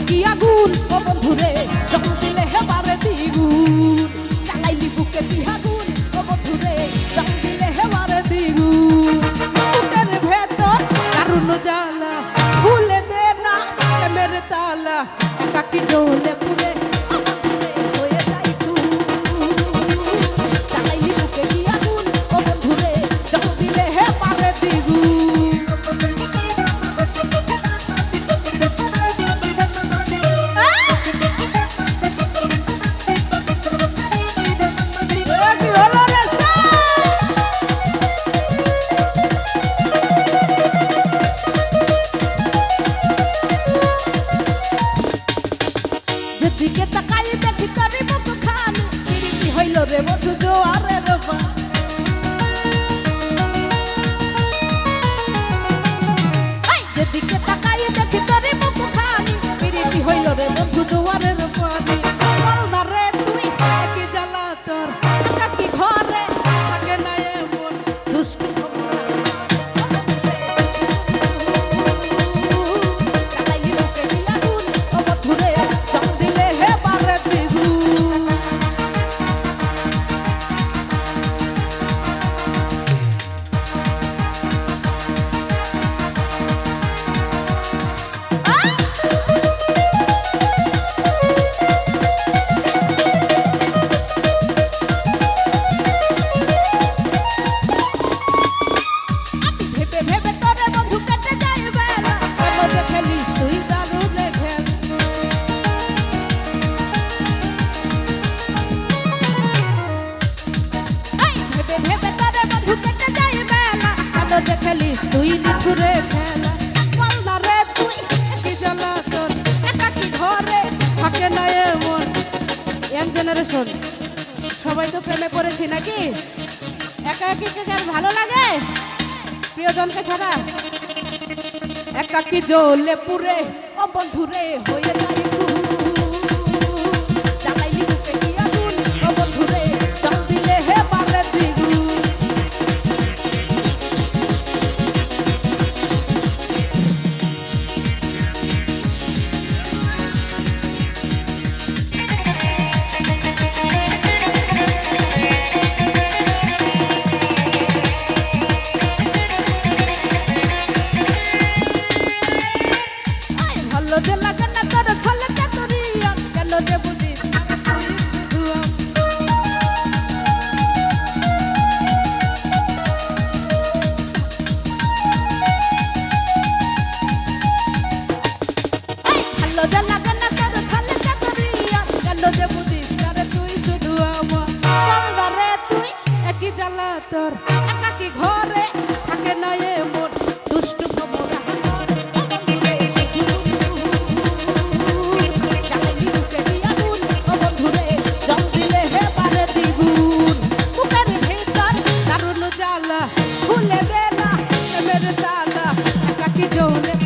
কি আগুন ও বন্ধুরে যখন দিলে হেবারে দ্বিগুণ জ্বালাইলি বুকে কি আগুন ও বন্ধুরে যখন দিলে হেবারে দ্বিগুণ বুকের ভেতর দারুণ জ্বালা ভুলে দে না মেরে তালা একাকি জ্বলে পুড়ে হয়ে যাই তুই জ্বালাইলি বুকে কি আগুন ও বন্ধুরে যখন দিলে হেবারে দ্বিগুণ যেদিকে তাকাই দেখি তোর মুখ খানি পিরিতি হইল রে বন্ধু জোয়ারের পানি যেদিকে তাকাই দেখি তোর মুখ খানি পিরিতি হইল রে বন্ধু জোয়ারের পানি বল না রে তুই কি জ্বালা তোর একাকি ঘরে থাকে না এমন দুষ্টু খেলিস তুই নিঠুরে খেলা বল না রে তুই কি জ্বালা তোর একাকি ঘরে থাকে না এমন ইয়াং জেনারেশন সবাই তো প্রেমে পড়েছি নাকি একা একি কার ভালো লাগে প্রিয়জনকে ছাড়া একাকি জ্বলে পুড়ে ও বন্ধুরে হয়ে যায় যে লাগে না তোর ছলে চাতুরিয়া কেন যে বুঝিস ভালো যে লাগে না তোর ছলে চাতুরিয়া কেন যে বুঝিস আরে তুই শুধু আমার রে তুই একই জ্বালা তোর একাকি ঘরে থাকে না এমন দুষ্টু খবরা খুলে দে না মেরে তালা একাকি জ্বলে